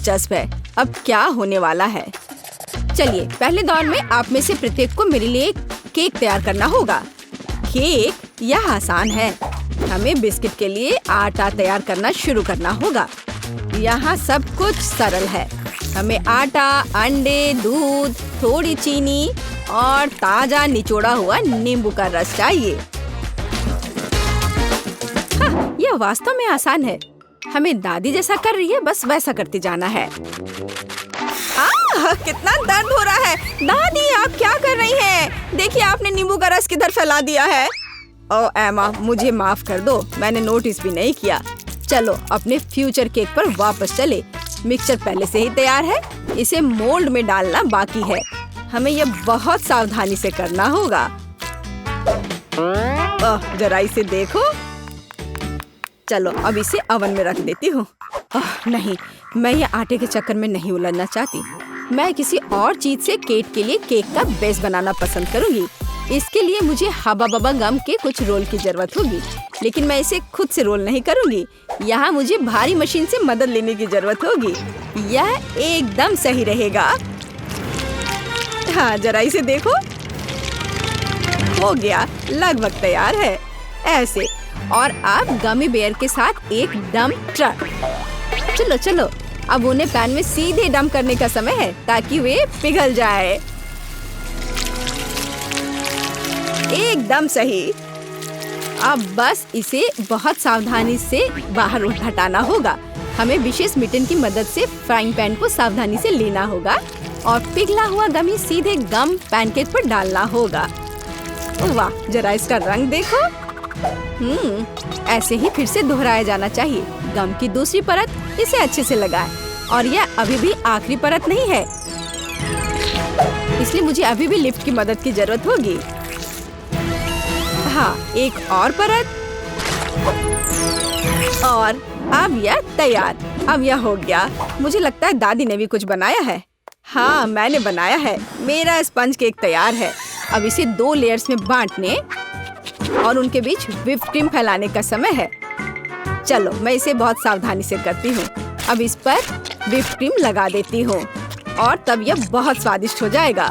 दिलचस्प है। अब क्या होने वाला है? चलिए, पहले दौर में आप में से प्रत्येक को मेरे लिए केक तैयार करना होगा। केक यह आसान है। हमें बिस्किट के लिए आटा तैयार करना शुरू करना होगा। यहाँ सब कुछ सरल है। हमें आटा, अंडे, दूध, थोड़ी चीनी और ताजा निचोड़ा हुआ नींबू का रस चाहिए। हाँ, यह वास्तव में आसान है। हमें दादी जैसा कर रही है, बस वैसा करते जाना है। कितना दर्द हो रहा है। दादी, आप क्या कर रही हैं? देखिए, आपने नींबू का रस किधर फैला दिया है। ओह एमा, मुझे माफ कर दो, मैंने नोटिस भी नहीं किया। चलो अपने फ्यूचर केक पर वापस चले। मिक्सचर पहले से ही तैयार है, इसे मोल्ड में डालना बाकी है। हमें यह बहुत सावधानी से करना होगा। जरा इसे देखो। चलो अब इसे ओवन में रख देती हूँ। नहीं, मैं ये आटे के चक्कर में नहीं उलझना चाहती। मैं किसी और चीज से केक के लिए केक का बेस बनाना पसंद करूंगी। इसके लिए मुझे हबा बबा गम के कुछ रोल की जरूरत होगी, लेकिन मैं इसे खुद से रोल नहीं करूंगी। यहाँ मुझे भारी मशीन से मदद लेने की जरूरत होगी। यह एकदम सही रहेगा। हाँ, जरा इसे देखो। हो गया, लगभग तैयार है। ऐसे। और अब गमी बेयर के साथ एक डंप ट्रक। चलो चलो, अब उन्हें पैन में सीधे डंप करने का समय है ताकि वे पिघल जाए। एकदम सही। अब बस इसे बहुत सावधानी से बाहर हटाना होगा। हमें विशेष मिटन की मदद से फ्राइंग पैन को सावधानी से लेना होगा और पिघला हुआ गमी सीधे गम पैनकेक पर डालना होगा। वाह, जरा इसका रंग देखो। ऐसे ही फिर से दोहराया जाना चाहिए। गम की दूसरी परत इसे अच्छे से लगाएं। और यह अभी भी आखिरी परत नहीं है, इसलिए मुझे अभी भी लिफ्ट की मदद की जरूरत होगी। हाँ, एक और परत। और अब यह तैयार। अब यह हो गया। मुझे लगता है दादी ने भी कुछ बनाया है। हाँ, मैंने बनाया है। मेरा स्पंज केक तैयार है। अब इसे 2 लेयर्स में बांटने और उनके बीच व्हिप क्रीम फैलाने का समय है। चलो, मैं इसे बहुत सावधानी से करती हूँ। अब इस पर व्हिप क्रीम लगा देती हूँ और तब यह बहुत स्वादिष्ट हो जाएगा।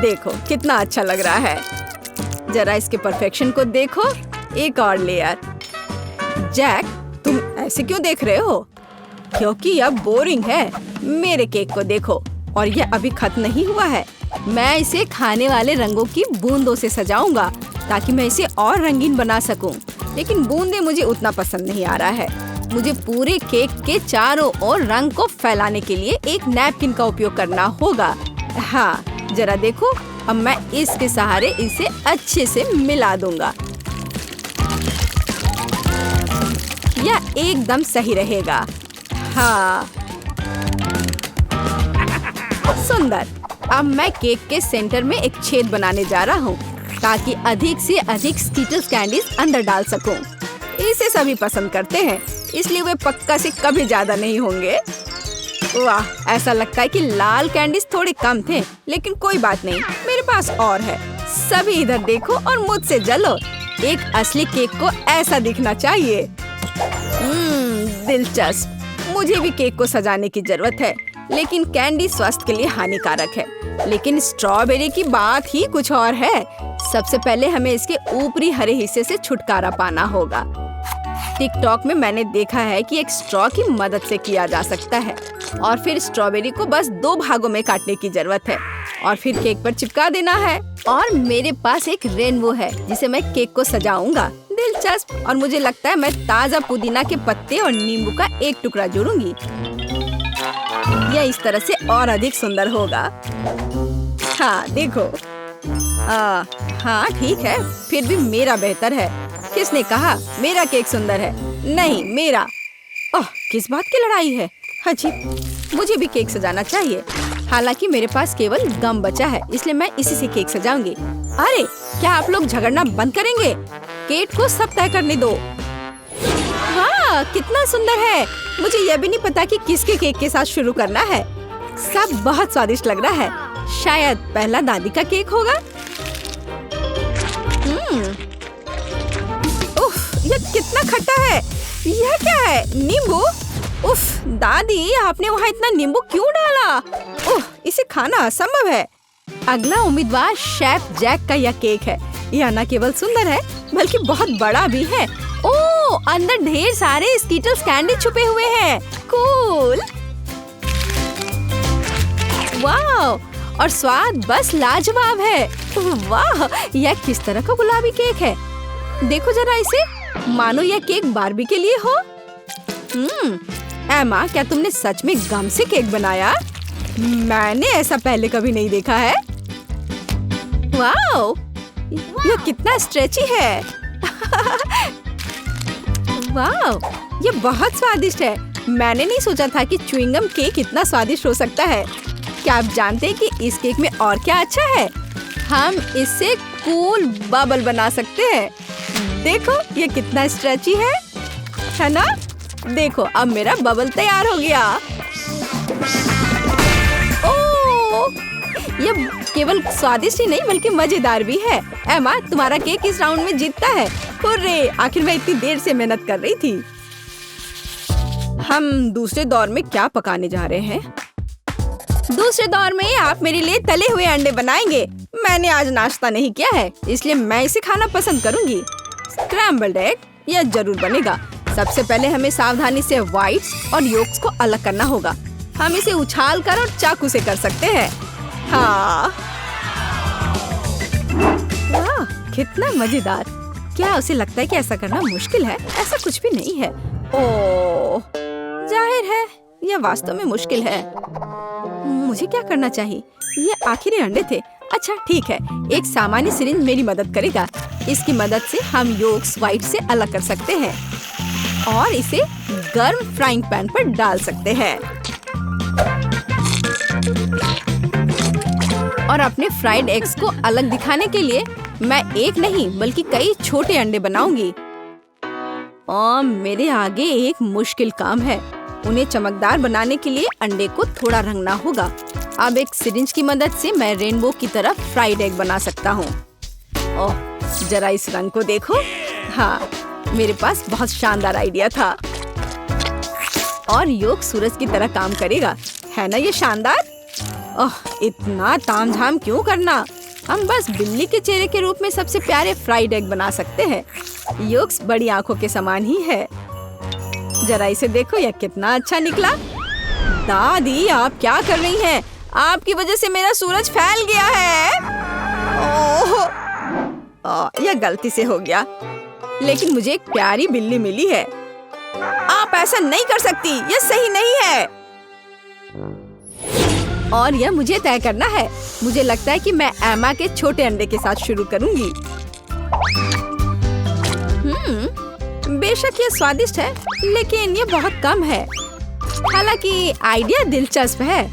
देखो कितना अच्छा लग रहा है। जरा इसके परफेक्शन को देखो। एक और लेयर। जैक, तुम ऐसे क्यों देख रहे हो? क्योंकि यह बोरिंग है। मेरे केक को देखो। और यह अभी खत्म नहीं हुआ है। मैं इसे खाने वाले रंगों की बूंदों से सजाऊंगा ताकि मैं इसे और रंगीन बना सकूं। लेकिन बूंदें मुझे उतना पसंद नहीं आ रहा है। मुझे पूरे केक के चारों ओर रंग को फैलाने के लिए एक नैपकिन का उपयोग करना होगा। हाँ, जरा देखो। अब मैं इसके सहारे इसे अच्छे से मिला दूंगा। यह एकदम सही रहेगा। हाँ, सुंदर। अब मैं केक के सेंटर में एक छेद बनाने जा रहा हूँ ताकि अधिक से अधिक स्कीटल्स कैंडीज अंदर डाल सकूं। इसे सभी पसंद करते हैं, इसलिए वे पक्का से कभी ज्यादा नहीं होंगे। वाह, ऐसा लगता है कि लाल कैंडीज थोड़े कम थे, लेकिन कोई बात नहीं, मेरे पास और है। सभी इधर देखो और मुझसे जलो। एक असली केक को ऐसा दिखना चाहिए। दिलचस्प। मुझे भी केक को सजाने की जरूरत है, लेकिन कैंडी स्वास्थ्य के लिए हानिकारक है। लेकिन स्ट्रॉबेरी की बात ही कुछ और है। सबसे पहले हमें इसके ऊपरी हरे हिस्से से छुटकारा पाना होगा। टिकटॉक में मैंने देखा है कि एक स्ट्रॉ की मदद से किया जा सकता है। और फिर स्ट्रॉबेरी को बस 2 भागों में काटने की जरूरत है और फिर केक पर चिपका देना है। और मेरे पास एक रेनबो है जिसे मैं केक को सजाऊंगा। दिलचस्प। और मुझे लगता है मैं ताजा पुदीना के पत्ते और नींबू का एक टुकड़ा जोड़ूंगी। यह इस तरह से और अधिक सुंदर होगा। हाँ, देखो। हाँ, ठीक है। फिर भी मेरा बेहतर है। किसने कहा मेरा केक सुंदर है? नहीं, मेरा। ओह, किस बात की लड़ाई है? अजीब। मुझे भी केक सजाना चाहिए। हालांकि मेरे पास केवल गम बचा है, इसलिए मैं इसी से केक सजाऊंगी। अरे, क्या आप लोग झगड़ना बंद करेंगे? केक को सब तय करने दो। हाँ, कितना सुंदर है। मुझे यह भी नहीं पता कि किसके केक के साथ शुरू करना है। सब बहुत स्वादिष्ट लग रहा है। शायद पहला दादी का केक होगा। उफ, यह कितना खट्टा है। यह क्या है? नींबू? उफ, दादी आपने वहाँ इतना नींबू क्यों डाला? ओह, इसे खाना असंभव है। अगला उम्मीदवार शेफ जैक का यह केक है। यह न केवल सुंदर है बल्कि बहुत बड़ा भी है। ओह, अंदर ढेर सारे स्कीटल्स कैंडी छुपे हुए हैं। कूल। वाह, और स्वाद बस लाजवाब है। वाह, यह किस तरह का गुलाबी केक है? देखो जरा इसे, मानो यह केक बार्बी के लिए हो। एमा, क्या तुमने सच में गम से केक बनाया? मैंने ऐसा पहले कभी नहीं देखा है। वाह, यह कितना स्ट्रेची है। वाह, यह बहुत स्वादिष्ट है। मैंने नहीं सोचा था कि च्युइंगम केक इतना स्वादिष्ट हो सकता है। क्या आप जानते हैं कि इस केक में और क्या अच्छा है? हम इससे कूल बबल बना सकते हैं। देखो ये कितना स्ट्रेची है ना? देखो अब मेरा बबल तैयार हो गया। ओह, ये केवल स्वादिष्ट ही नहीं बल्कि मजेदार भी है। एमा, तुम्हारा केक इस राउंड में जीतता है। हुर्रे, आखिर मैं इतनी देर से मेहनत कर रही थी। हम दूसरे दौर में क्या पकाने जा रहे हैं? दूसरे दौर में आप मेरे लिए तले हुए अंडे बनाएंगे। मैंने आज नाश्ता नहीं किया है, इसलिए मैं इसे खाना पसंद करूंगी। स्क्रैम्बल्ड एग, यह जरूर बनेगा। सबसे पहले हमें सावधानी से व्हाइट्स और योक्स को अलग करना होगा। हम इसे उछाल कर और चाकू से कर सकते हैं। हाँ, वाह, कितना मजेदार। क्या उसे लगता है कि ऐसा करना मुश्किल है? ऐसा कुछ भी नहीं है। ओह, जाहिर है यह वास्तव में मुश्किल है। मुझे क्या करना चाहिए? ये आखिरी अंडे थे। अच्छा ठीक है, एक सामान्य सिरिंज मेरी मदद करेगा। इसकी मदद से हम योक्स व्हाइट से अलग कर सकते हैं और इसे गर्म फ्राइंग पैन पर डाल सकते हैं। और अपने फ्राइड एग्स को अलग दिखाने के लिए मैं एक नहीं बल्कि कई छोटे अंडे बनाऊंगी। और मेरे आगे एक मुश्किल काम है। उन्हें चमकदार बनाने के लिए अंडे को थोड़ा रंगना होगा। अब एक सिरिंज की मदद से मैं रेनबो की तरह फ्राइड एग बना सकता हूँ। ओह, जरा इस रंग को देखो। हाँ, मेरे पास बहुत शानदार आइडिया था। और योग सूरज की तरह काम करेगा, है ना ये शानदार? ओह, इतना तामझाम क्यों करना? हम बस बिल्ली के चेहरे के रूप में सबसे प्यारे फ्राइड एग बना सकते हैं। योक्स बड़ी आंखों के समान ही है। जरा इसे देखो, यह कितना अच्छा निकला। दादी आप क्या कर रही हैं? आपकी वजह से मेरा सूरज फैल गया है। ओह, यह गलती से हो गया। लेकिन मुझे एक प्यारी बिल्ली मिली है। आप ऐसा नहीं कर सकती, यह सही नहीं है। और यह मुझे तय करना है। मुझे लगता है कि मैं एमा के छोटे अंडे के साथ शुरू करूंगी। बेशक ये स्वादिष्ट है, लेकिन ये बहुत कम है। हालांकि आइडिया दिलचस्प है।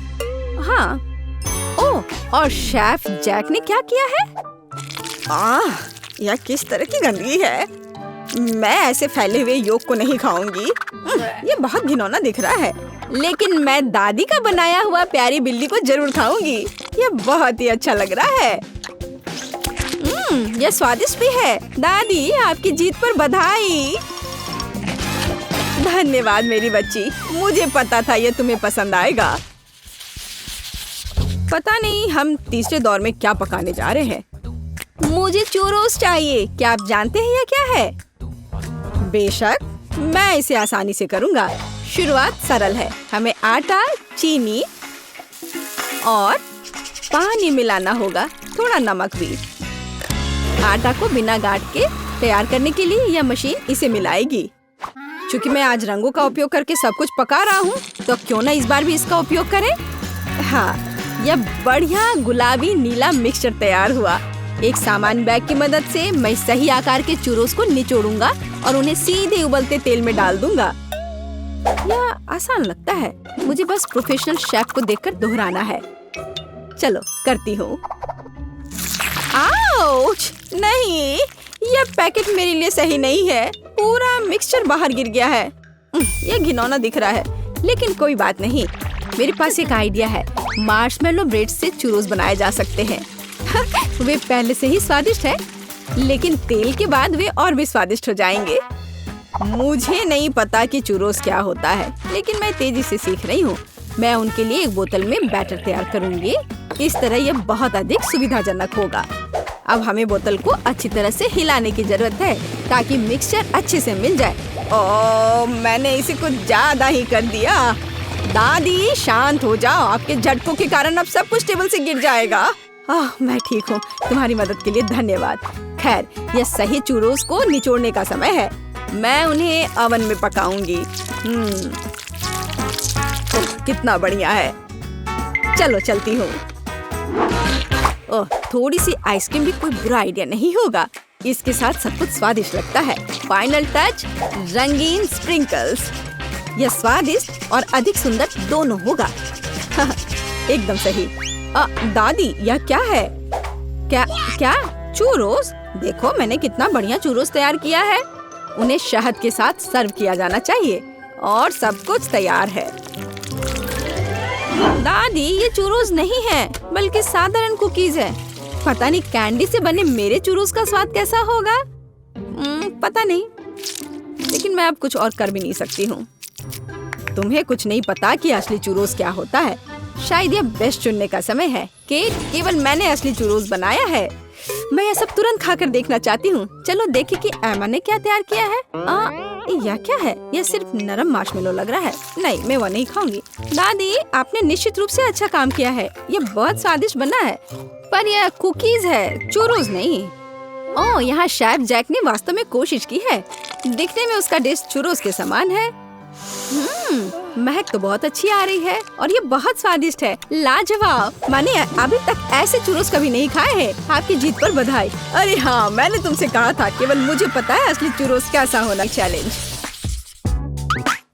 हाँ, ओह, और शेफ जैक ने क्या किया है? यह किस तरह की गंदगी है। मैं ऐसे फैले हुए योग को नहीं खाऊंगी। ये बहुत घिनौना दिख रहा है। लेकिन मैं दादी का बनाया हुआ प्यारी बिल्ली को जरूर खाऊंगी। यह बहुत ही अच्छा लग रहा है। यह स्वादिष्ट भी है। दादी आपकी जीत पर बधाई। धन्यवाद मेरी बच्ची, मुझे पता था यह तुम्हें पसंद आएगा। पता नहीं हम तीसरे दौर में क्या पकाने जा रहे हैं। मुझे चूरोस चाहिए। क्या आप जानते हैं यह क्या है? बेशक, मैं इसे आसानी से करूंगा। शुरुआत सरल है। हमें आटा, चीनी और पानी मिलाना होगा, थोड़ा नमक भी। आटा को बिना गांठ के तैयार करने के लिए यह मशीन इसे मिलाएगी। चूंकि मैं आज रंगों का उपयोग करके सब कुछ पका रहा हूँ, तो क्यों ना इस बार भी इसका उपयोग करें। हाँ, यह बढ़िया गुलाबी नीला मिक्सचर तैयार हुआ। एक सामान्य बैग की मदद से मैं सही आकार के चूरोस को निचोड़ूंगा और उन्हें सीधे उबलते तेल में डाल दूंगा। यह आसान लगता है। मुझे बस प्रोफेशनल शेफ को देखकर दोहराना है। चलो करती हूँ। आउच! नहीं, यह पैकेट मेरे लिए सही नहीं है। पूरा मिक्सचर बाहर गिर गया है। यह घिनौना दिख रहा है, लेकिन कोई बात नहीं। मेरे पास एक आइडिया है। मार्शमेलो ब्रेड से चूरोस बनाए जा सकते हैं। वे पहले से ही स्वादिष्ट है, लेकिन तेल के बाद वे और भी स्वादिष्ट हो जाएंगे। मुझे नहीं पता कि चुरोस क्या होता है, लेकिन मैं तेजी से सीख रही हूँ। मैं उनके लिए एक बोतल में बैटर तैयार करूँगी। इस तरह यह बहुत अधिक सुविधाजनक होगा। अब हमें बोतल को अच्छी तरह से हिलाने की जरूरत है ताकि मिक्सचर अच्छे से मिल जाए। ओह, मैंने इसे कुछ ज्यादा ही कर दिया। दादी शांत हो जाओ, आपके झटकों के कारण अब सब कुछ टेबल से गिर जाएगा। मैं ठीक हूँ, तुम्हारी मदद के लिए धन्यवाद। खैर, यह सही चुरोस को निचोड़ने का समय है। मैं उन्हें ओवन में पकाऊंगी। कितना बढ़िया है। चलो चलती हूँ। ओह, थोड़ी सी आइसक्रीम भी कोई बुरा आइडिया नहीं होगा। इसके साथ सब कुछ स्वादिष्ट लगता है। फाइनल टच, रंगीन स्प्रिंकल्स। यह स्वादिष्ट और अधिक सुंदर दोनों होगा। एकदम सही। दादी, यह क्या है? क्या चूरोस? देखो, मैंने कितना बढ़िया चूरोस तैयार किया है। उन्हें शहद के साथ सर्व किया जाना चाहिए और सब कुछ तैयार है। दादी, ये चूरोस नहीं है, बल्कि साधारण कुकीज है। पता नहीं कैंडी से बने मेरे चूरोस का स्वाद कैसा होगा। पता नहीं, लेकिन मैं अब कुछ और कर भी नहीं सकती हूँ। तुम्हें कुछ नहीं पता कि असली चूरोस क्या होता है। शायद यह बेस्ट चुनने का समय है। केक केवल मैंने असली चूरोस बनाया है। मैं यह सब तुरंत खाकर देखना चाहती हूँ। चलो देखें कि एमा ने क्या तैयार किया है। यह क्या है? यह सिर्फ नरम मार्शमेलो लग रहा है। नहीं, मैं वो नहीं खाऊंगी। दादी, आपने निश्चित रूप से अच्छा काम किया है। यह बहुत स्वादिष्ट बना है, पर यह कुकीज है, चूरोस नहीं। ओह, यहाँ शेफ जैक ने वास्तव में कोशिश की है। दिखने में उसका डिश चूरोस के समान है। महक तो बहुत अच्छी आ रही है और ये बहुत स्वादिष्ट है। लाजवाब। मैंने अभी तक ऐसे चूरोस कभी नहीं खाए हैं। आपकी जीत पर बधाई। अरे हाँ, मैंने तुमसे कहा था, केवल मुझे पता है असली चूरोस कैसा होना। चैलेंज।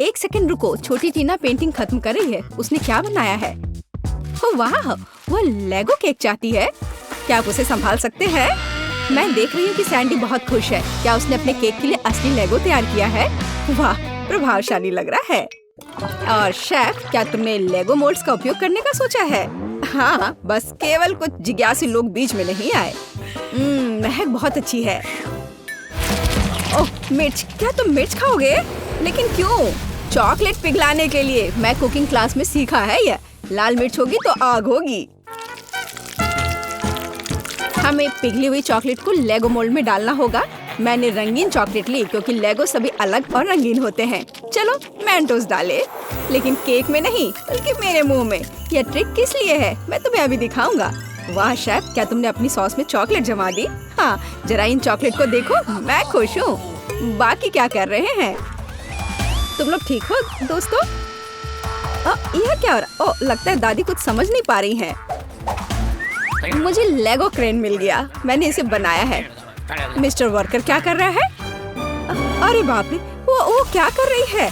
एक सेकंड रुको, छोटी टीना पेंटिंग खत्म कर रही है। उसने क्या बनाया है? ओह वाह, वो लेगो केक चाहती है। क्या आप उसे संभाल सकते हैं? मैं देख रही हूँ कि सैंडी बहुत खुश है। क्या उसने अपने केक के लिए असली लेगो तैयार किया है? वाह, प्रभावशाली लग रहा है। और शेफ, क्या तुमने लेगो मोल्ड्स का उपयोग करने का सोचा है? हाँ, बस केवल कुछ जिज्ञासु लोग बीच में नहीं आए। महक बहुत अच्छी है। ओह, मिर्च। क्या तुम मिर्च खाओगे? लेकिन क्यों? चॉकलेट पिघलाने के लिए। मैं कुकिंग क्लास में सीखा है। यह लाल मिर्च होगी तो आग होगी। हमें पिघली हुई चॉकलेट को लेगो मोल्ड में डालना होगा। मैंने रंगीन चॉकलेट ली क्योंकि लेगो सभी अलग और रंगीन होते हैं। चलो मेंटोस डाले, लेकिन केक में नहीं, बल्कि मेरे मुंह में। यह ट्रिक किस लिए है, मैं तुम्हें अभी दिखाऊंगा। वाह शेफ, क्या तुमने अपनी सॉस में चॉकलेट जमा दी? हाँ, जरा इन चॉकलेट को देखो। मैं खुश हूँ। बाकी क्या कर रहे हैं? तुम लोग ठीक हो दोस्तों? यह क्या हो रहा? लगता है दादी कुछ समझ नहीं पा रही है। मुझे लेगो क्रेन मिल गया। मैंने इसे बनाया है। मिस्टर वर्कर क्या कर रहा है? अरे बाप रे, वो क्या कर रही है?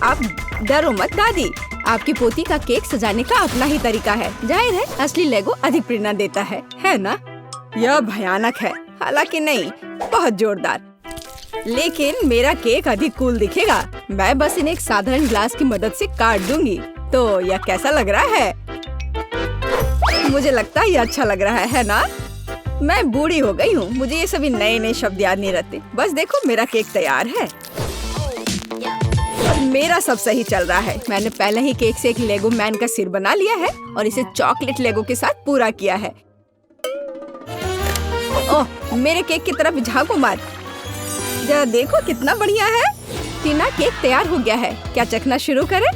आप डरो मत दादी, आपकी पोती का केक सजाने का अपना ही तरीका है। जाहिर है असली लेगो अधिक प्रेरणा देता है ना? यह भयानक है, हालांकि नहीं, बहुत जोरदार। लेकिन मेरा केक अधिक कूल दिखेगा। मैं बस इन्हें एक साधारण ग्लास की मदद से काट दूंगी। तो यह कैसा लग रहा है? मुझे लगता है ये अच्छा लग रहा है ना? मैं बूढ़ी हो गई हूँ, मुझे ये सभी नए नए शब्द याद नहीं रहते। बस देखो, मेरा केक तैयार है। मेरा सब सही चल रहा है। मैंने पहले ही केक से एक लेगो मैन का सिर बना लिया है और इसे चॉकलेट लेगो के साथ पूरा किया है। ओह, मेरे केक की तरफ झांको मत। जरा देखो कितना बढ़िया है। टीना, केक तैयार हो गया है। क्या चखना शुरू करें?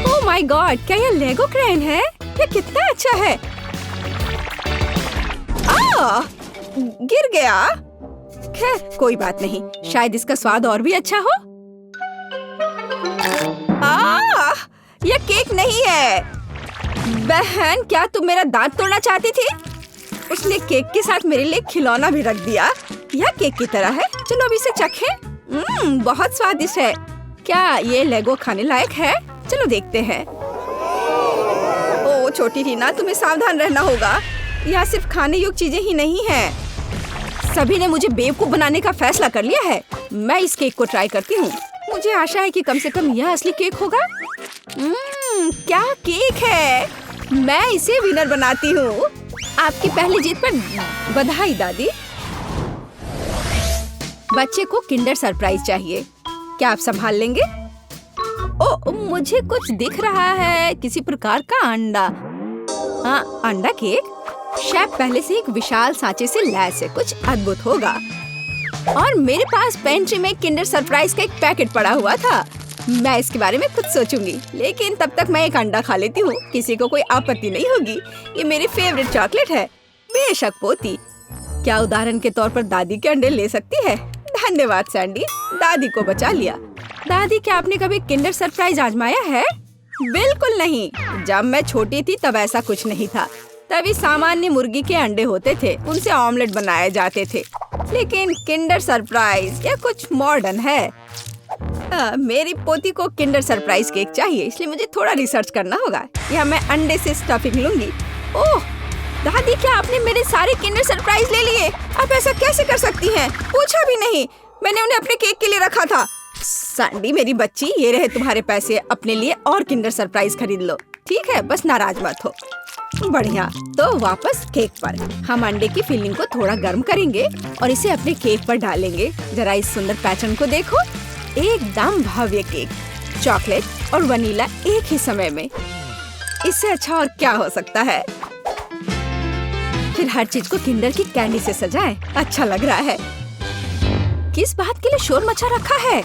ओह माय गॉड, क्या यह लेगो क्रेन है? ये कितना अच्छा है। गिर गया। खैर, कोई बात नहीं, शायद इसका स्वाद और भी अच्छा हो। यह केक नहीं है। बहन, क्या तुम मेरा दांत तोड़ना चाहती थी? उसने केक के साथ मेरे लिए खिलौना भी रख दिया। यह केक की तरह है। चलो अब इसे चखें। बहुत स्वादिष्ट है। क्या ये लेगो खाने लायक है? चलो देखते हैं। ओ छोटी टीना, तुम्हें सावधान रहना होगा। यहाँ सिर्फ खाने योग्य चीजें ही नहीं हैं। सभी ने मुझे बेवकूफ बनाने का फैसला कर लिया है। मैं इस केक को ट्राई करती हूँ। मुझे आशा है कि कम से कम यह असली केक होगा। क्या केक है! मैं इसे विनर बनाती हूँ। आपकी पहली जीत पर बधाई दादी। बच्चे को किंडर सरप्राइज चाहिए। क्या आप संभाल लेंगे? ओ, मुझे कुछ दिख रहा है, किसी प्रकार का अंडा। हाँ, अंडा केक। शेफ पहले से एक विशाल सांचे से लैस है, कुछ अद्भुत होगा। और मेरे पास पेंट्री में किंडर सरप्राइज का एक पैकेट पड़ा हुआ था। मैं इसके बारे में कुछ सोचूंगी, लेकिन तब तक मैं एक अंडा खा लेती हूँ। किसी को कोई आपत्ति नहीं होगी। ये मेरी फेवरेट चॉकलेट है। बेशक पोती, क्या उदाहरण के तौर पर दादी के अंडे ले सकती है? धन्यवाद सैंडी, दादी को बचा लिया। दादी, क्या आपने कभी किंडर सरप्राइज आजमाया है? बिल्कुल नहीं। जब मैं छोटी थी तब ऐसा कुछ नहीं था। तभी सामान्य मुर्गी के अंडे होते थे, उनसे ऑमलेट बनाए जाते थे। लेकिन किंडर सरप्राइज या कुछ मॉडर्न है। मेरी पोती को किंडर सरप्राइज केक चाहिए, इसलिए मुझे थोड़ा रिसर्च करना होगा। या मैं अंडे से स्टफिंग लूंगी। ओह दादी, क्या आपने मेरे सारे किंडर सरप्राइज ले लिए? आप ऐसा कैसे कर सकती हैं? पूछा भी नहीं। मैंने उन्हें अपने केक के लिए रखा था। सैंडी मेरी बच्ची, ये रहे तुम्हारे पैसे। अपने लिए और किंडर सरप्राइज खरीद लो, ठीक है? बस नाराज मत हो। बढ़िया, तो वापस केक पर। हम अंडे की फिलिंग को थोड़ा गर्म करेंगे और इसे अपने केक पर डालेंगे। जरा इस सुंदर पैटर्न को देखो, एकदम भव्य केक। चॉकलेट और वनीला एक ही समय में, इससे अच्छा और क्या हो सकता है? फिर हर चीज को किंडर की कैंडी से सजाएं। अच्छा लग रहा है। किस बात के लिए शोर मचा रखा है?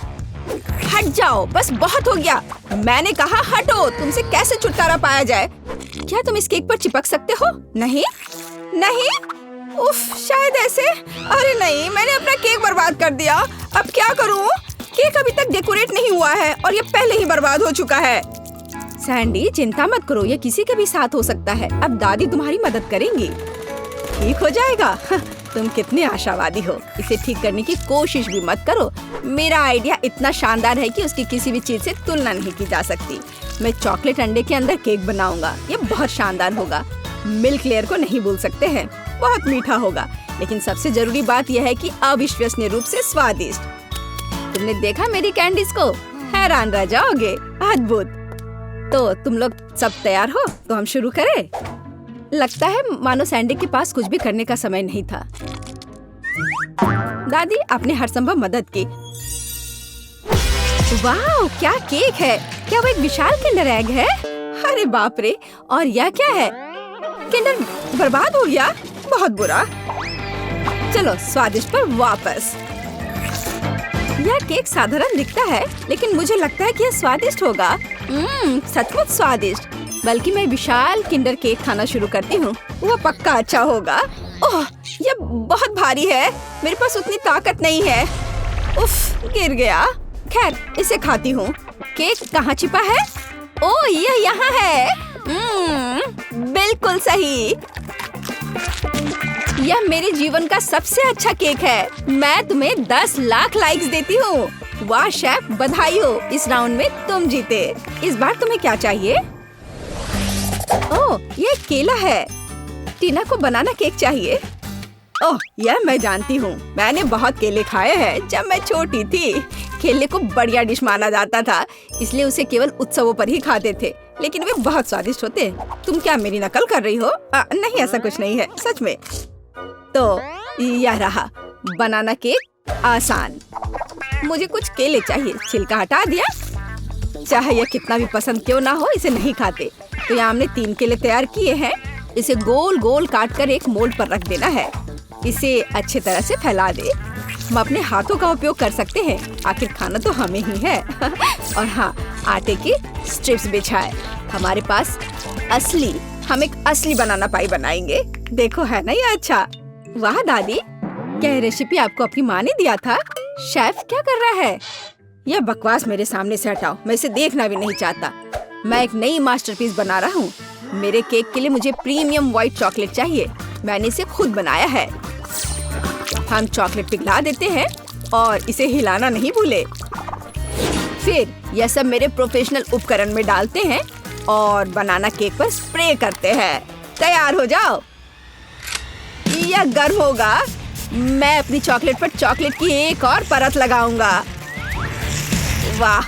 हट जाओ, बस बहुत हो गया। मैंने कहा हटो। तुमसे कैसे छुटकारा पाया जाए? क्या तुम इस केक पर चिपक सकते हो? नहीं नहीं, उफ, शायद ऐसे। अरे नहीं, मैंने अपना केक बर्बाद कर दिया। अब क्या करूं? केक अभी तक डेकोरेट नहीं हुआ है और ये पहले ही बर्बाद हो चुका है। सैंडी चिंता मत करो, ये किसी के भी साथ हो सकता है। अब दादी तुम्हारी मदद करेंगी। ठीक हो जाएगा। तुम कितने आशावादी हो। इसे ठीक करने की कोशिश भी मत करो। मेरा आइडिया इतना शानदार है कि उसकी किसी भी चीज से तुलना नहीं की जा सकती। मैं चॉकलेट अंडे के अंदर केक बनाऊंगा। ये बहुत शानदार होगा। मिल्क लेयर को नहीं भूल सकते हैं, बहुत मीठा होगा। लेकिन सबसे जरूरी बात यह है कि अविश्वसनीय रूप से स्वादिष्ट। तुमने देखा मेरी कैंडीज को? हैरान रह जाओगे। अद्भुत। तो तुम लोग सब तैयार हो? तो हम शुरू करें? लगता है मानो सैंडी के पास कुछ भी करने का समय नहीं था। दादी, आपने हर संभव मदद की। वाह, क्या केक है! क्या वो एक विशाल किंडर एग है? अरे बाप रे! और यह क्या है? किंडर बर्बाद हो गया। बहुत बुरा। चलो स्वादिष्ट पर वापस। यह केक साधारण दिखता है, लेकिन मुझे लगता है कि यह स्वादिष्ट होगा। सचमुच स्वादिष्ट। बल्कि मैं विशाल किंडर केक खाना शुरू करती हूँ। वह पक्का अच्छा होगा। ओह, यह बहुत भारी है। मेरे पास उतनी ताकत नहीं है। उफ, गिर गया। खैर, इसे खाती हूँ। केक कहाँ छिपा है? ओह, यह यहाँ है। बिल्कुल सही। यह मेरे जीवन का सबसे अच्छा केक है। मैं तुम्हें 10 लाख लाइक्स देती हूँ। वाह शेफ, बधाई हो। इस राउंड में तुम जीते। इस बार तुम्हें क्या चाहिए? ओह, ये केला है। टीना को बनाना केक चाहिए। ओह, यह मैं जानती हूँ। मैंने बहुत केले खाए हैं जब मैं छोटी थी। केले को बढ़िया डिश माना जाता था, इसलिए उसे केवल उत्सवों पर ही खाते थे। लेकिन वे बहुत स्वादिष्ट होते। तुम क्या मेरी नकल कर रही हो? नहीं, ऐसा कुछ नहीं है, सच में। तो यह रहा बनाना केक। आसान। मुझे कुछ केले चाहिए। छिलका हटा दिया। चाहे यह कितना भी पसंद क्यों ना हो, इसे नहीं खाते। तो यहाँ हमने 3 केले तैयार किए हैं। इसे गोल गोल काटकर एक मोल्ड पर रख देना है। इसे अच्छी तरह से फैला दे। हम अपने हाथों का उपयोग कर सकते हैं, आखिर खाना तो हमें ही है। और हाँ, आटे की स्ट्रिप्स बिछाए। हमारे पास हम एक असली बनाना पाई बनाएंगे। देखो, है ना ये अच्छा? वाह दादी, क्या ये रेसिपी आपको अपनी माँ ने दिया था? शेफ क्या कर रहा है? यह बकवास मेरे सामने से हटाओ। मैं इसे देखना भी नहीं चाहता। मैं एक नई मास्टरपीस बना रहा हूँ। मेरे केक के लिए मुझे प्रीमियम व्हाइट चॉकलेट चाहिए। मैंने इसे खुद बनाया है। हम चॉकलेट पिघला देते हैं और इसे हिलाना नहीं भूले। फिर यह सब मेरे प्रोफेशनल उपकरण में डालते हैं और बनाना केक पर स्प्रे करते हैं। तैयार हो जाओ। यह गर्म होगा। मैं अपनी चॉकलेट पर चॉकलेट की एक और परत लगाऊंगा। वाह,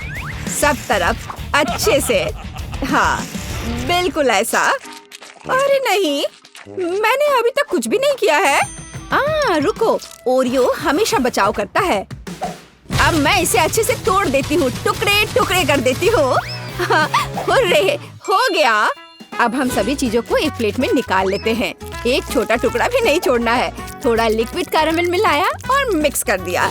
सब तरफ अच्छे से। हाँ, बिल्कुल ऐसा। अरे नहीं, मैंने अभी तक कुछ भी नहीं किया है। रुको, ओरियो हमेशा बचाव करता है। अब मैं इसे अच्छे से तोड़ देती हूँ, टुकड़े टुकड़े कर देती हूँ। हुर्रे, हो गया। अब हम सभी चीजों को एक प्लेट में निकाल लेते हैं। एक छोटा टुकड़ा भी नहीं छोड़ना है। थोड़ा लिक्विड कैरेमल मिलाया और मिक्स कर दिया।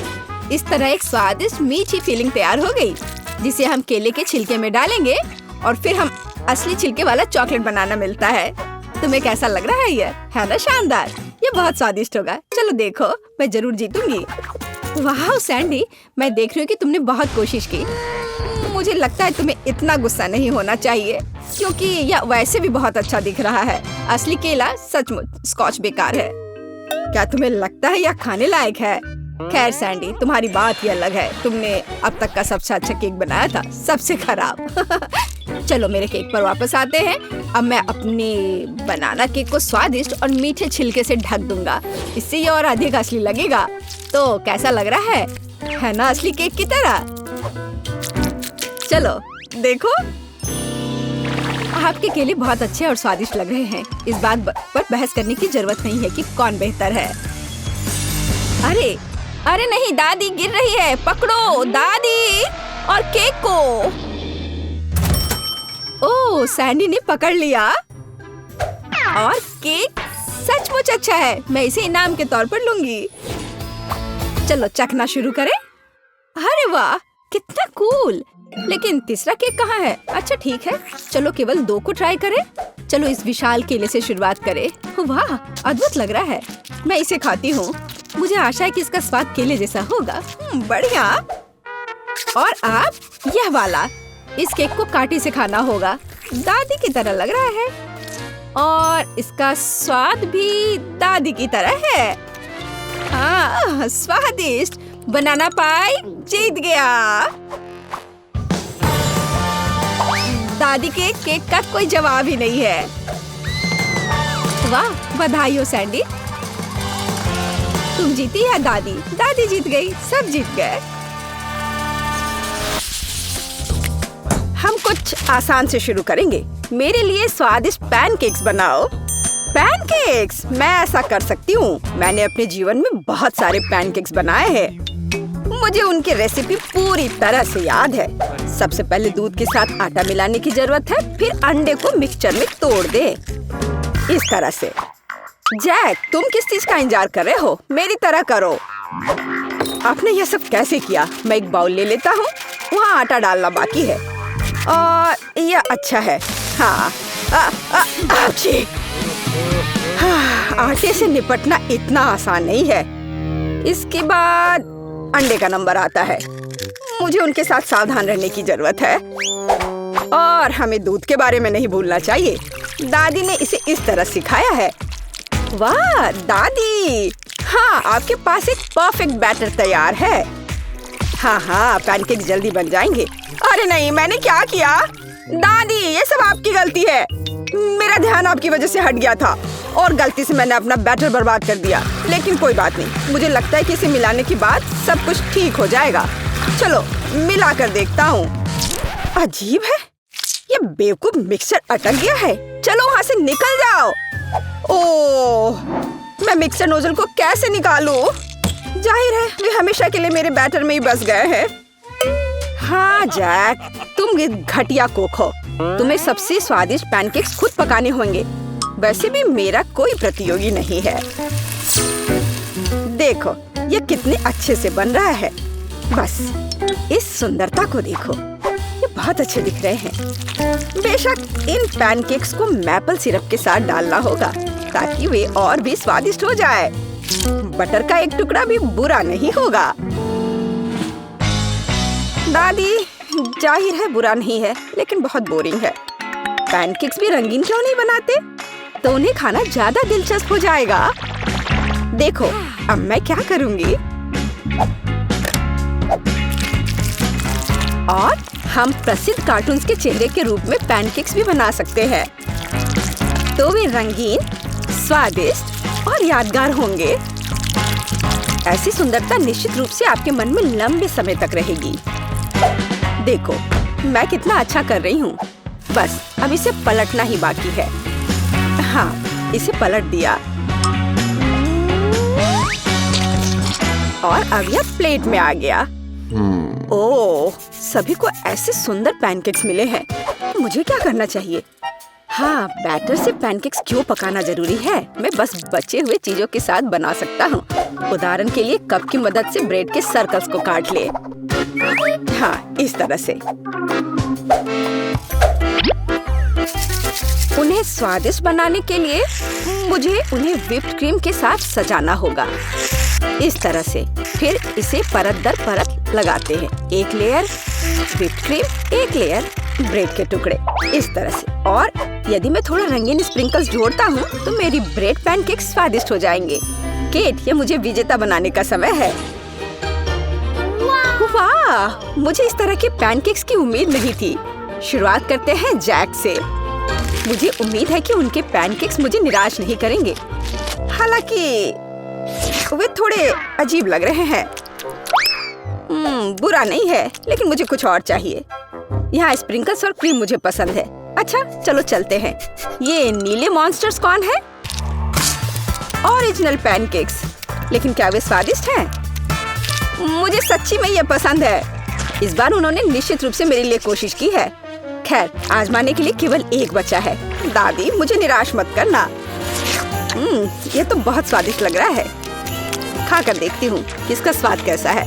इस तरह एक स्वादिष्ट मीठी फीलिंग तैयार हो गई, जिसे हम केले के छिलके में डालेंगे और फिर हम असली छिलके वाला चॉकलेट बनाना मिलता है। तुम्हें कैसा लग रहा है? ये है ना शानदार? ये बहुत स्वादिष्ट होगा। चलो देखो, मैं जरूर जीतूंगी। वाह सैंडी, मैं देख रही हूँ कि तुमने बहुत कोशिश की। मुझे लगता है तुम्हें इतना गुस्सा नहीं होना चाहिए, क्योंकि यह वैसे भी बहुत अच्छा दिख रहा है। असली केला सचमुच स्कॉच बेकार है। क्या तुम्हें लगता है यह खाने लायक है? खैर सैंडी, तुम्हारी बात ही अलग है। तुमने अब तक का सबसे अच्छा केक बनाया था, सबसे खराब। चलो मेरे केक पर वापस आते हैं। अब मैं अपने बनाना केक को स्वादिष्ट और मीठे छिलके से ढक दूंगा। इससे ये और अधिक असली लगेगा। तो कैसा लग रहा है ना असली केक की तरह? चलो देखो, आपके केले बहुत अच्छे और स्वादिष्ट लग रहे हैं। इस बात पर बहस करने की जरूरत नहीं है कि कौन बेहतर है। अरे अरे नहीं, दादी गिर रही है। पकड़ो दादी और केक को। ओह, सैंडी ने पकड़ लिया और केक सचमुच अच्छा है। मैं इसे इनाम के तौर पर लूंगी। चलो चखना शुरू करें। अरे वाह, कितना कूल। लेकिन तीसरा केक कहाँ है? अच्छा ठीक है, चलो केवल 2 को ट्राई करें। चलो इस विशाल केले से शुरुआत करें। वाह, अद्भुत लग रहा है। मैं इसे खाती हूँ। मुझे आशा है कि इसका स्वाद केले जैसा होगा। बढ़िया। और आप यह वाला, इस केक को कांटे से खाना होगा। दादी की तरह लग रहा है और इसका स्वाद भी दादी की तरह है। हाँ, स्वादिष्ट। बनाना पाई जीत गया। दादी के केक का कोई जवाब ही नहीं है। वाह, बधाई हो सैंडी, तुम जीती या दादी? दादी जीत गई, सब जीत गए। हम कुछ आसान से शुरू करेंगे। मेरे लिए स्वादिष्ट पैनकेक्स बनाओ। पैनकेक्स? मैं ऐसा कर सकती हूँ। मैंने अपने जीवन में बहुत सारे पैनकेक्स बनाए हैं। मुझे उनकी रेसिपी पूरी तरह से याद है। सबसे पहले दूध के साथ आटा मिलाने की जरूरत है, फिर अंडे को मिक्सचर में तोड़ दे इस तरह से। जैक, तुम किस चीज का इंतजार कर रहे हो? मेरी तरह करो। आपने यह सब कैसे किया? मैं एक बाउल ले लेता हूँ। वहाँ आटा डालना बाकी है और यह अच्छा है। हाँ, आटे से निपटना इतना आसान नहीं है। इसके बाद अंडे का नंबर आता है। मुझे उनके साथ सावधान रहने की जरूरत है और हमें दूध के बारे में नहीं भूलना चाहिए। दादी ने इसे इस तरह सिखाया है। वाह दादी, हाँ, आपके पास एक परफेक्ट बैटर तैयार है। हाँ, पैनकेक जल्दी बन जाएंगे। अरे नहीं, मैंने क्या किया? दादी, ये सब आपकी गलती है। मेरा ध्यान आपकी वजह से हट गया था और गलती से मैंने अपना बैटर बर्बाद कर दिया। लेकिन कोई बात नहीं, मुझे लगता है कि इसे मिलाने के बाद सब कुछ ठीक हो जाएगा। चलो मिला कर देखता हूँ। अजीब है, ये बेवकूफ मिक्सर अटक गया है। चलो वहाँ से निकल जाओ। ओह, मैं मिक्सर नोजल को कैसे निकालूं? जाहिर है वे हमेशा के लिए मेरे बैटर में ही बस गए हैं। हाँ जैक, तुम घटिया कुक हो। तुम्हें सबसे स्वादिष्ट पैनकेक्स खुद पकाने होंगे। वैसे भी मेरा कोई प्रतियोगी नहीं है। देखो ये कितने अच्छे से बन रहा है। बस इस सुंदरता को देखो, ये बहुत अच्छे दिख रहे हैं। बेशक इन पैनकेक्स को मैपल सिरप के साथ डालना होगा ताकि वे और भी स्वादिष्ट हो जाए। बटर का एक टुकड़ा भी बुरा नहीं होगा। दादी, जाहिर है बुरा नहीं है, लेकिन बहुत बोरिंग है। पैनकेक्स भी रंगीन क्यों नहीं बनाते? तो उन्हें खाना ज्यादा दिलचस्प हो जाएगा। देखो अब मैं क्या करूंगी। और हम प्रसिद्ध कार्टून्स के चेहरे के रूप में पैनकेक्स भी बना सकते हैं। तो वे रंगीन, स्वादिष्ट और यादगार होंगे। ऐसी सुंदरता निश्चित रूप से आपके मन में लंबे समय तक रहेगी। देखो मैं कितना अच्छा कर रही हूँ। बस अब इसे पलटना ही बाकी है। हाँ, इसे पलट दिया और अब यह प्लेट में आ गया। ओह, सभी को ऐसे सुंदर पैनकेक्स मिले हैं। मुझे क्या करना चाहिए? हाँ, बैटर से पैनकेक्स क्यों पकाना जरूरी है? मैं बस बचे हुए चीजों के साथ बना सकता हूँ। उदाहरण के लिए कप की मदद से ब्रेड के सर्कल्स को काट ले। हाँ, इस तरह से। उन्हें स्वादिष्ट बनाने के लिए मुझे उन्हें व्हिप्ड क्रीम के साथ सजाना होगा। इस तरह से। फिर इसे परत दर परत लगाते हैं। एक लेयर व्हिप्ड क्रीम, एक लेयर ब्रेड के टुकड़े, इस तरह से। और यदि मैं थोड़ा रंगीन स्प्रिंकल्स जोड़ता हूँ तो मेरी ब्रेड पैनकेक स्वादिष्ट हो जाएंगे। केट, ये मुझे विजेता बनाने का समय है। वाह, मुझे इस तरह के पैनकेक्स की उम्मीद नहीं थी। शुरुआत करते हैं जैक से। मुझे उम्मीद है कि उनके पैनकेक्स मुझे निराश नहीं करेंगे। हालांकि वे थोड़े अजीब लग रहे हैं। बुरा नहीं है, लेकिन मुझे कुछ और चाहिए। यहाँ स्प्रिंकल्स और क्रीम मुझे पसंद है। अच्छा, चलो चलते हैं। ये नीले मॉन्स्टर्स कौन है? Original pancakes. लेकिन क्या वे स्वादिष्ट हैं? मुझे सच्ची में ये पसंद है। इस बार उन्होंने निश्चित रूप से मेरे लिए कोशिश की है। खैर, आजमाने के लिए केवल एक बचा है। दादी, मुझे निराश मत करना। ये तो बहुत स्वादिष्ट लग रहा है। खाकर देखती हूँ कि इसका स्वाद कैसा है।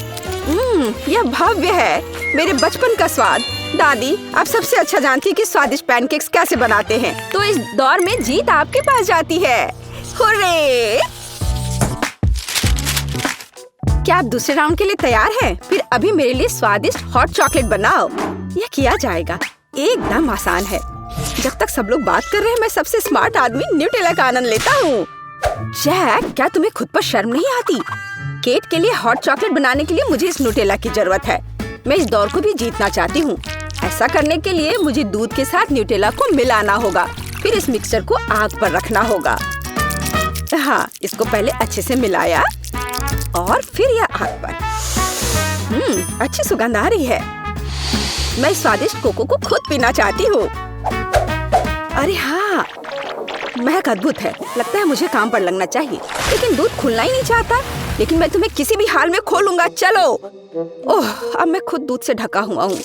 यह भव्य है, मेरे बचपन का स्वाद। दादी, आप सबसे अच्छा जानती हैं कि स्वादिष्ट पैनकेक्स कैसे बनाते हैं। तो इस दौर में जीत आपके पास जाती है। हुर्रे! क्या आप दूसरे राउंड के लिए तैयार हैं? फिर अभी मेरे लिए स्वादिष्ट हॉट चॉकलेट बनाओ। यह किया जाएगा। एकदम आसान है। जब तक सब लोग बात कर रहे हैं, मैं सबसे स्मार्ट आदमी न्यूटेला का आनंद लेता हूँ। जैक, क्या तुम्हें खुद पर शर्म नहीं आती? केट के लिए हॉट चॉकलेट बनाने के लिए मुझे इस न्यूटेला की जरूरत है। मैं इस दौर को भी जीतना चाहती हूँ। ऐसा करने के लिए मुझे दूध के साथ न्यूटेला को मिलाना होगा। फिर इस मिक्सचर को आग पर रखना होगा। हाँ, इसको पहले अच्छे से मिलाया और फिर यह आग पर। अच्छी सुगंध आ रही है। मैं स्वादिष्ट कोको को खुद पीना चाहती हूँ। अरे हाँ, महक अद्भुत है। लगता है मुझे काम पर लगना चाहिए, लेकिन दूध खुलना ही नहीं चाहता। लेकिन मैं तुम्हें किसी भी हाल में खोलूंगा। चलो। ओह, अब मैं खुद दूध से ढका हुआ हूँ।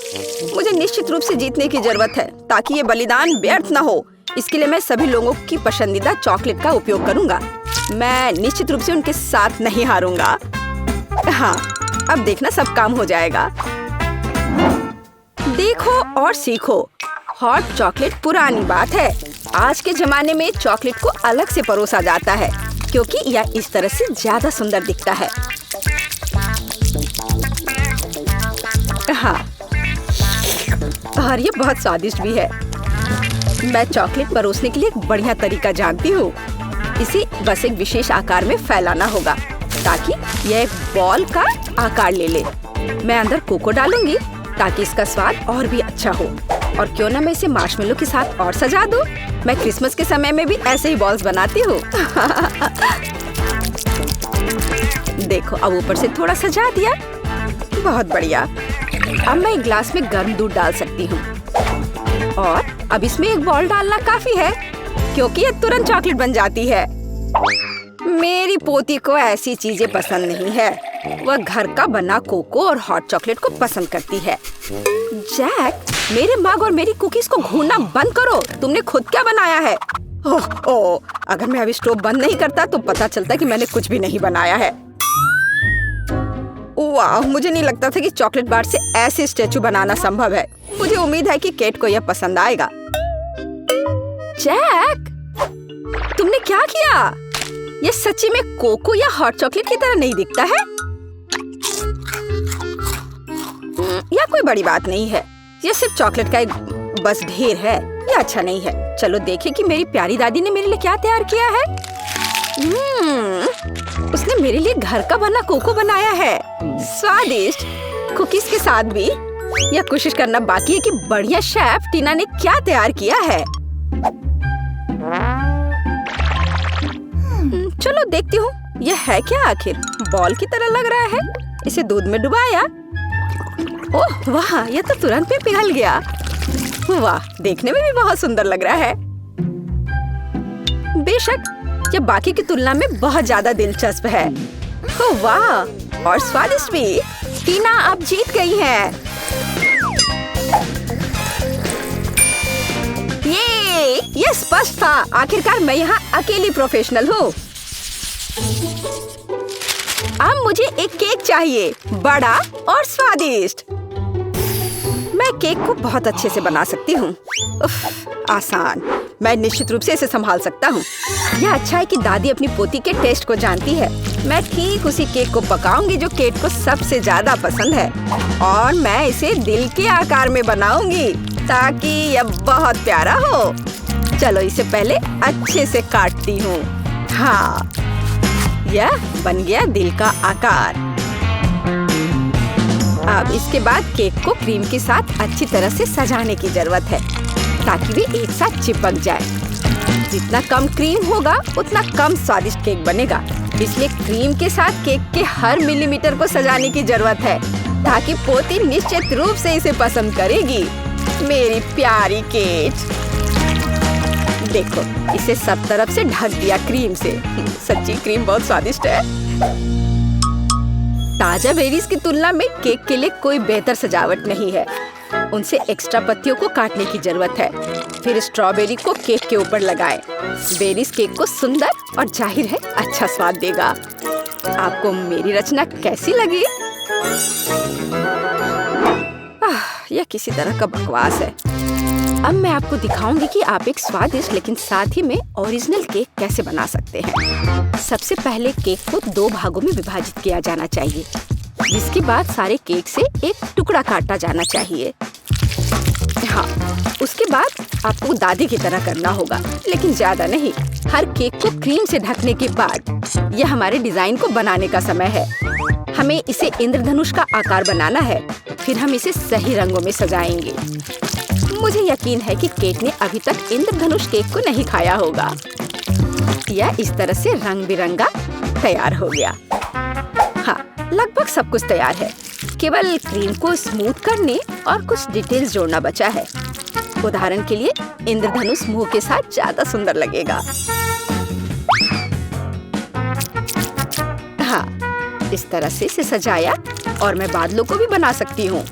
मुझे निश्चित रूप से जीतने की जरूरत है, ताकि ये बलिदान व्यर्थ न हो। इसके लिए मैं सभी लोगों की पसंदीदा चॉकलेट का उपयोग करूंगा। मैं निश्चित रूप से उनके साथ नहीं हारूंगा। हाँ, अब देखना सब काम हो जाएगा। देखो और सीखो। हॉट चॉकलेट पुरानी बात है। आज के जमाने में चॉकलेट को अलग से परोसा जाता है, क्योंकि यह इस तरह से ज्यादा सुंदर दिखता है। हाँ, और ये बहुत स्वादिष्ट भी है। मैं चॉकलेट परोसने के लिए एक बढ़िया तरीका जानती हूँ। इसे बस एक विशेष आकार में फैलाना होगा, ताकि यह एक बॉल का आकार ले ले। मैं अंदर कोको डालूंगी, ताकि इसका स्वाद और भी अच्छा हो। और क्यों ना मैं इसे मार्शमेलो के साथ और सजा दूं? मैं क्रिसमस के समय में भी ऐसे ही बॉल्स बनाती हूँ। देखो, अब ऊपर से थोड़ा सजा दिया। बहुत बढ़िया। अब मैं एक ग्लास में गर्म दूध डाल सकती हूँ। और अब इसमें एक बॉल डालना काफी है, क्योंकि ये तुरंत चॉकलेट बन जाती है। मेरी पोती को ऐसी चीजें पसंद नहीं है। वह घर का बना कोको और हॉट चॉकलेट को पसंद करती है। जैक, मेरे मग और मेरी कुकीज को घूरना बंद करो। तुमने खुद क्या बनाया है? ओह, अगर मैं अभी स्टोव बंद नहीं करता तो पता चलता कि मैंने कुछ भी नहीं बनाया है। वाह, मुझे नहीं लगता था कि चॉकलेट बार से ऐसे स्टैचू बनाना संभव है। मुझे उम्मीद है कि केट को यह पसंद आएगा। जैक, तुमने क्या किया? यह सच्ची में कोको या हॉट चॉकलेट की तरह नहीं दिखता है। यह कोई बड़ी बात नहीं है। यह सिर्फ चॉकलेट का एक बस ढेर है। यह अच्छा नहीं है। चलो देखें कि मेरी प्यारी दादी ने मेरे लिए क्या तैयार किया है। उसने मेरे लिए घर का बना कोको बनाया है। स्वादिष्ट कुकीज के साथ भी। यह कोशिश करना बाकी है कि बढ़िया शेफ टीना ने क्या तैयार किया है। चलो देखती हूँ, यह है क्या आखिर। बॉल की तरह लग रहा है। इसे दूध में डुबाया। ओह वाह, यह तो तुरंत में पिघल गया। वाह, देखने में भी बहुत सुंदर लग रहा है। बेशक, यह बाकी की तुलना में बहुत ज्यादा दिलचस्प है। ओह वाह, और स्वादिष्ट भी। टीना आप जीत गई हैं। ये स्पष्ट था। आखिरकार मैं यहाँ अकेली प्रोफेशनल हूँ। अब मुझे एक केक चाहिए, बड़ा और स्वादिष्ट। मैं केक को बहुत अच्छे से बना सकती हूँ। आसान। मैं निश्चित रूप से इसे संभाल सकता हूँ। यह अच्छा है कि दादी अपनी पोती के टेस्ट को जानती है। मैं ठीक उसी केक को पकाऊंगी जो केट को सबसे ज्यादा पसंद है, और मैं इसे दिल के आकार में बनाऊंगी ताकि यह बहुत प्यारा हो। चलो इसे पहले अच्छे से काटती हूँ। हाँ, यह बन गया दिल का आकार। अब इसके बाद केक को क्रीम के साथ अच्छी तरह से सजाने की जरूरत है ताकि वे एक साथ चिपक जाए। जितना कम क्रीम होगा उतना कम स्वादिष्ट केक बनेगा। इसलिए क्रीम के साथ केक के हर मिलीमीटर को सजाने की जरूरत है ताकि पोती निश्चित रूप से इसे पसंद करेगी। मेरी प्यारी केट, देखो इसे सब तरफ से ढक दिया क्रीम से। सच्ची क्रीम बहुत स्वादिष्ट है। ताजा बेरीज की तुलना में केक के लिए कोई बेहतर सजावट नहीं है। उनसे एक्स्ट्रा पत्तियों को काटने की जरूरत है। फिर स्ट्रॉबेरी को केक के ऊपर लगाएं। बेरीज केक को सुंदर और जाहिर है अच्छा स्वाद देगा। आपको मेरी रचना कैसी लगी? यह किसी तरह का बकवास है। अब मैं आपको दिखाऊंगी कि आप एक स्वादिष्ट लेकिन साथ ही में ओरिजिनल केक कैसे बना सकते हैं। सबसे पहले केक को 2 भागों में विभाजित किया जाना चाहिए, जिसके बाद सारे केक से एक टुकड़ा काटा जाना चाहिए। हाँ, उसके बाद आपको दादी की तरह करना होगा, लेकिन ज्यादा नहीं। हर केक को क्रीम से ढकने के बाद यह हमारे डिजाइन को बनाने का समय है। हमें इसे इंद्रधनुष का आकार बनाना है। फिर हम इसे सही रंगों में सजाएंगे। मुझे यकीन है कि केक ने अभी तक इंद्रधनुष केक को नहीं खाया होगा। यह इस तरह से रंग बिरंगा तैयार हो गया। हाँ, लगभग सब कुछ तैयार है। केवल क्रीम को स्मूथ करने और कुछ डिटेल्स जोड़ना बचा है। उदाहरण के लिए इंद्रधनुष मुंह के साथ ज्यादा सुंदर लगेगा। हाँ, इस तरह से इसे सजाया और मैं बादलों को भी बना सकती हूँ।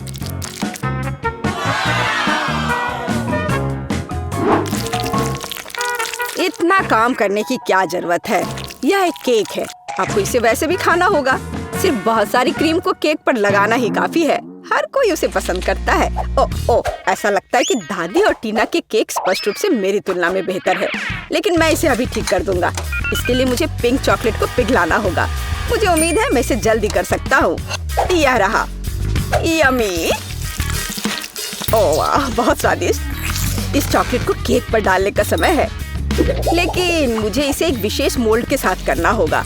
इतना काम करने की क्या जरूरत है? यह एक केक है, आपको इसे वैसे भी खाना होगा। सिर्फ बहुत सारी क्रीम को केक पर लगाना ही काफी है। हर कोई उसे पसंद करता है। ओह, ऐसा लगता है कि दादी और टीना के केक स्पष्ट रूप से मेरी तुलना में बेहतर है, लेकिन मैं इसे अभी ठीक कर दूंगा। इसके लिए मुझे पिंक चॉकलेट को पिघलाना होगा। मुझे उम्मीद है मैं इसे जल्दी कर सकता हूँ। यह रहा, यम्मी। ओह वाह, बहुत स्वादिष्ट। इस चॉकलेट को केक पर डालने का समय है, लेकिन मुझे इसे एक विशेष मोल्ड के साथ करना होगा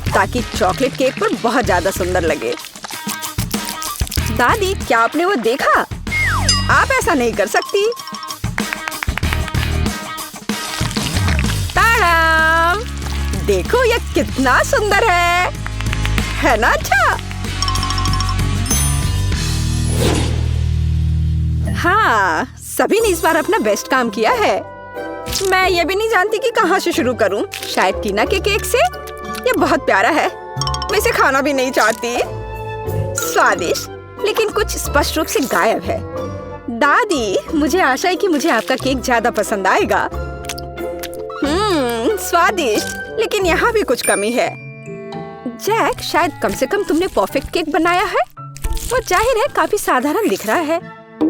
ताकि चॉकलेट केक पर बहुत ज्यादा सुंदर लगे। दादी, क्या आपने वो देखा? आप ऐसा नहीं कर सकती। ताड़ाम! देखो यह कितना सुंदर है ना? अच्छा, हाँ, सभी ने इस बार अपना बेस्ट काम किया है। मैं ये भी नहीं जानती कि कहाँ से शुरू करूं। शायद टीना के केक से। ये बहुत प्यारा है। मैं इसे खाना भी नहीं चाहती। स्वादिष्ट, लेकिन कुछ स्पष्ट रूप से गायब है। दादी, मुझे आशा है कि मुझे आपका केक ज्यादा पसंद आएगा। स्वादिष्ट, लेकिन यहाँ भी कुछ कमी है। जैक, शायद कम से कम तुमने परफेक्ट केक बनाया है। वो जाहिर है काफी साधारण दिख रहा है,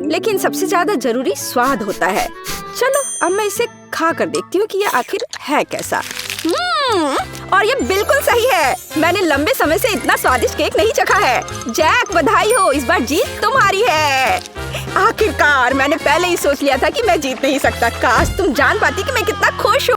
लेकिन सबसे ज्यादा जरूरी स्वाद होता है। चलो अब मैं इसे खा कर देखती हूँ कि ये आखिर है कैसा। और ये बिल्कुल सही है। मैंने लंबे समय से इतना स्वादिष्ट केक नहीं चखा है। जैक, बधाई हो, इस बार जीत तुम्हारी है। आखिरकार, मैंने पहले ही सोच लिया था कि मैं जीत नहीं सकता। काश तुम जान पाती कि मैं कितना खुश हूँ।